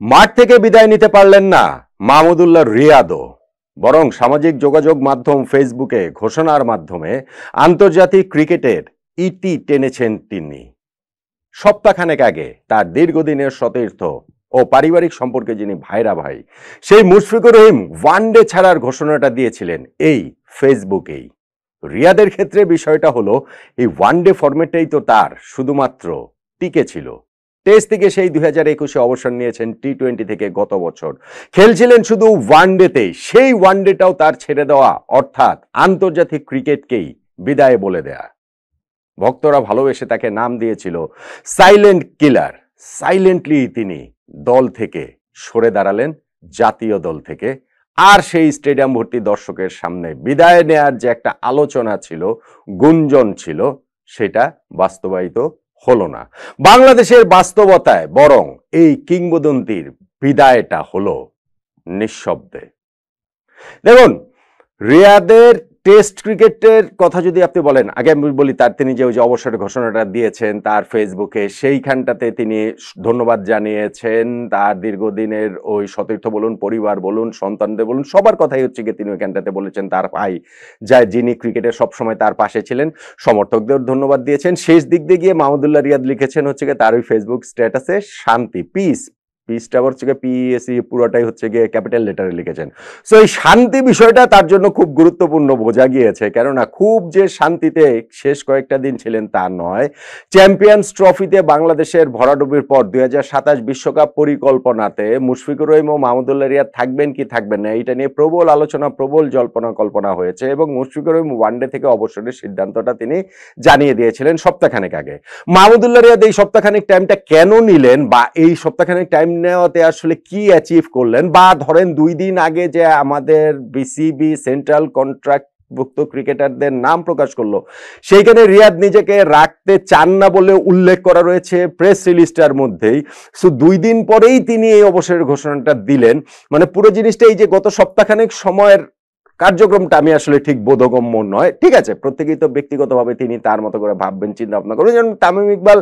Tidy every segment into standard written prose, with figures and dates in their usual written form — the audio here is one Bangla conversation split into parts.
মাঠ থেকে বিদায় নিতে পারলেন না মাহমুদুল্লাহ রিয়াদও, বরং সামাজিক যোগাযোগ মাধ্যম ফেসবুকে ঘোষণার মাধ্যমে আন্তর্জাতিক ক্রিকেটের ইতি টেনেছেন তিনি। সপ্তাহখানেক আগে তার দীর্ঘদিনের সতীর্থ ও পারিবারিক সম্পর্কে যিনি ভাইরা ভাই, সেই মুশফিকুর রহিম ওয়ানডে ছাড়ার ঘোষণাটা দিয়েছিলেন এই ফেসবুকেই। রিয়াদের ক্ষেত্রে বিষয়টা হলো, এই ওয়ানডে ফরম্যাটটাই তো তার শুধুমাত্র টিকে ছিল। টেস্ট থেকে সেই 2021-এ অবসর নিয়েছেন, টি-20 থেকে গত বছর খেলছিলেন শুধু ওয়ানডেতেই। সেই ওয়ানডেটাও তার ছেড়ে দেওয়া, অর্থাৎ আন্তর্জাতিক ক্রিকেটকেই বিদায় বলে দেয়া। ভক্তরা ভালোবেসে তাকে নাম দিয়েছিল সাইলেন্ট কিলার। সাইলেন্টলি তিনি দল থেকে সরে দাঁড়ালেন, জাতীয় দল থেকে। আর সেই স্টেডিয়াম ভর্তি দর্শকের সামনে বিদায় নেয়ার যে একটা আলোচনা ছিল, গুঞ্জন ছিল, সেটা বাস্তবায়িত হলো না। বাংলাদেশের বাস্তবতায় বরং এই কিংবদন্তির বিদায়টা হলো নিঃশব্দে। দেখুন, রিয়াদের টেস্ট ক্রিকেটের কথা যদি আপনি বলেন, আগে আমি বলি তার তিনি যে ওই যে অবসরের ঘোষণাটা দিয়েছেন তার ফেসবুকে, সেইখানটাতে তিনি ধন্যবাদ জানিয়েছেন তার দীর্ঘদিনের ওই সতীর্থ বলুন, পরিবার বলুন, সন্তানদের বলুন, সবার কথাই হচ্ছে গিয়ে তিনি ওইখানটাতে বলেছেন তার ভাই যিনি ক্রিকেটের সবসময় তার পাশে ছিলেন, সমর্থকদের ধন্যবাদ দিয়েছেন। শেষ দিক দিয়ে গিয়ে মাহমুদুল্লাহ রিয়াদ লিখেছেন হচ্ছে গিয়ে তার ওই ফেসবুক স্ট্যাটাসে শান্তি, পিসটা হচ্ছে গিয়ে পিএসি পুরোটাই হচ্ছে গিয়ে ক্যাপিটাল লেটারে লিখেছেন। সো এই শান্তি বিষয়টা তার জন্য খুব গুরুত্বপূর্ণ বোঝা গিয়েছে, কেননা খুব যে শান্তিতে শেষ কয়েকটা দিন ছিলেন তা নয়। চ্যাম্পিয়ন্স ট্রফিতে বাংলাদেশের ভরাডুবির পর 2027 বিশ্বকাপ পরিকল্পনাতে মুশফিকুর রহিম ও মাহমুদুল্লাহ রিয়াদ থাকবেন কি থাকবেন না, এটা নিয়ে প্রবল আলোচনা, প্রবল জল্পনা কল্পনা হয়েছে এবং মুশফিকুর রহিম ওয়ানডে থেকে অবসরের সিদ্ধান্তটা তিনি জানিয়ে দিয়েছিলেন সপ্তাহখানেক আগে। মাহমুদুল্লাহ রিয়াদ এই সপ্তাহখানেক টাইমটা কেন নিলেন, বা এই সপ্তাহখানেক টাইম নেওয়াতে আসলে কি অ্যাচিভ করলেন, বা ধরেন 2 দিন আগে যে আমাদের বিসিবি সেন্ট্রাল কন্ট্রাক্টভুক্ত ক্রিকেটারদের নাম প্রকাশ করলো, সেইখানে রিয়াদ নিজেকে রাখতে চান না বলে উল্লেখ করা রয়েছে প্রেস রিলিজটার মধ্যেই। সো 2 দিন পরেই তিনি এই অবসরের ঘোষণাটা দিলেন। মানে পুরো জিনিসটা এই যে গত সপ্তাহখানেক সময়ের কার্যক্রমটা আমি আসলে ঠিক বোধগম্য নয়। ঠিক আছে, প্রত্যেকেই তো ব্যক্তিগতভাবে তিনি তার মতো করে ভাববেন, চিন্তা ভাবনা করবেন। যেমন তামিম ইকবাল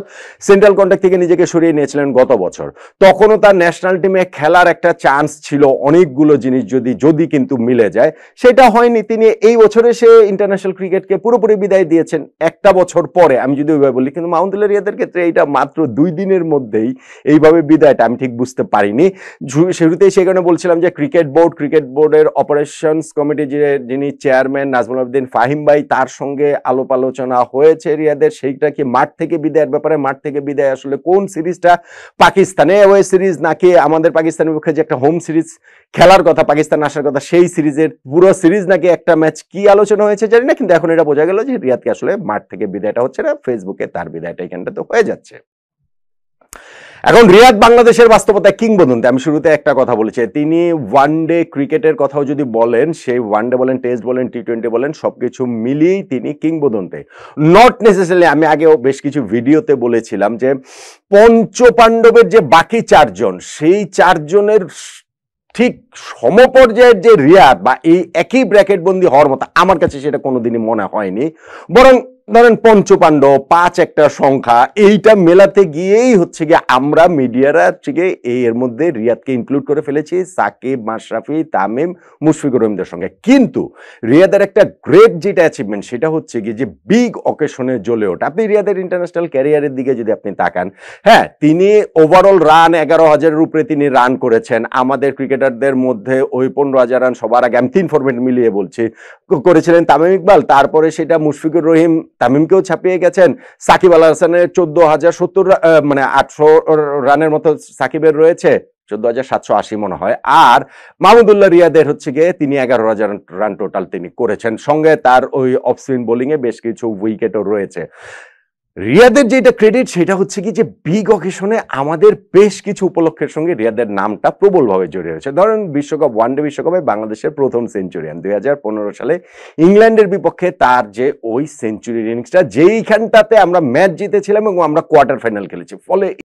সেন্ট্রাল কন্ট্রাক্ট থেকে নিজেকে সরিয়ে নিয়েছিলেন গত বছর, তখনও তার ন্যাশনাল টিমে খেলার একটা চান্স ছিল, অনেকগুলো জিনিস যদি কিন্তু মিলে যায়, সেটা হয়নি। তিনি এই বছরে সে ইন্টারন্যাশনাল ক্রিকেটকে পুরোপুরি বিদায় দিয়েছেন একটা বছর পরে, আমি যদি ওইভাবে বলি। কিন্তু মাহমুদুল্লাহ রিয়াদের ক্ষেত্রে এইটা মাত্র 2 দিনের মধ্যেই এইভাবে বিদায়টা আমি ঠিক বুঝতে পারিনি। শুরুতেই সেখানে বলছিলাম যে ক্রিকেট বোর্ডের অপারেশনস কমিটি যিনি চেয়ারম্যান নাজমুল আবেদিন ফাহিম ভাই, তার সঙ্গে আলাপ আলোচনা হয়েছে রিয়াদের, সেইটা কি মাঠ থেকে বিদায়ের ব্যাপারে। মাঠ থেকে বিদায় আসলে কোন সিরিজটা, পাকিস্তানে ওয়ে সিরিজ নাকি আমাদের পাকিস্তানের পক্ষে যে একটা হোম সিরিজ খেলার কথা, পাকিস্তান আসার কথা, সেই সিরিজের পুরো সিরিজ নাকি একটা ম্যাচ, কি আলোচনা হয়েছে জানি না। কিন্তু এখন এটা বোঝা গেল যে রিয়াদকে আসলে মাঠ থেকে বিদায়টা হচ্ছে না, ফেসবুকে তার বিদায়টা এখানটাতে হয়ে যাচ্ছে। এখন রিয়াদ বাংলাদেশের বাস্তবতায় কিংবদন্তি। আমি শুরুতে একটা কথা বলেছি, তিনি ওয়ানডে ক্রিকেটের কথাও যদি বলেন, সেই ওয়ানডে বলেন, টেস্ট বলেন, টি-20 বলেন, সবকিছু মিলিয়েই তিনি কিংবদন্তি। নট নেসেসারিলি, আমি আগেও বেশ কিছু ভিডিওতে বলেছিলাম যে পঞ্চপাণ্ডবের যে বাকি 4 জন, সেই 4 জনের ঠিক সমপর্যায়ের যে রিয়াদ বা এই একই ব্র্যাকেটবন্দি হওয়ার মতো আমার কাছে সেটা কোনোদিনই মনে হয়নি। বরং ধরেন পঞ্চপাণ্ডব 5 একটা সংখ্যা, এইটা মেলাতে গিয়েই হচ্ছে গিয়ে আমরা মিডিয়ারা থেকে এর মধ্যে রিয়াদকে ইনক্লুড করে ফেলেছি সাকিব, মাশরাফি, তামিম, মুশফিকুর রহিমদের সঙ্গে। কিন্তু রিয়াদের একটা গ্রেট যেটা অ্যাচিভমেন্ট, সেটা হচ্ছে গিয়ে যে বিগ অকেশনে জ্বলে ওঠা। আপনি রিয়াদের ইন্টারন্যাশনাল ক্যারিয়ারের দিকে যদি আপনি তাকান, হ্যাঁ, তিনি ওভারঅল রান 11,000-এর উপরে তিনি রান করেছেন। আমাদের ক্রিকেটারদের মধ্যে ওই 15,000 রান সবার আগে, আমি 3 ফরম্যাট মিলিয়ে বলছি, করেছিলেন তামিম ইকবাল। তারপরে সেটা মুশফিকুর রহিম তামিমকেও ছাপিয়ে গেছেন। সাকিব আল হাসানের 14,070 মানে 800 রানের মতো সাকিবের রয়েছে, 14,780 মনে হয়। আর মাহমুদুল্লাহ রিয়াদের হচ্ছে গিয়ে তিনি 11,000 রান টোটাল তিনি করেছেন, সঙ্গে তার ওই অফ স্পিন বোলিং এ বেশ কিছু উইকেটও রয়েছে। রিয়াদের যেটা ক্রেডিট, সেটা হচ্ছে কি যে বিগ অকেশনে আমাদের বেশ কিছু উপলক্ষের সঙ্গে রিয়াদের নামটা প্রবলভাবে জড়িয়ে রয়েছে। ধরেন বিশ্বকাপ, ওয়ানডে বিশ্বকাপে বাংলাদেশের প্রথম সেঞ্চুরিয়ান 2015 সালে ইংল্যান্ডের বিপক্ষে তার যে ওই সেঞ্চুরির ইনিংসটা, যেইখানটাতে আমরা ম্যাচ জিতেছিলাম এবং আমরা কোয়ার্টার ফাইনাল খেলেছি। ফলে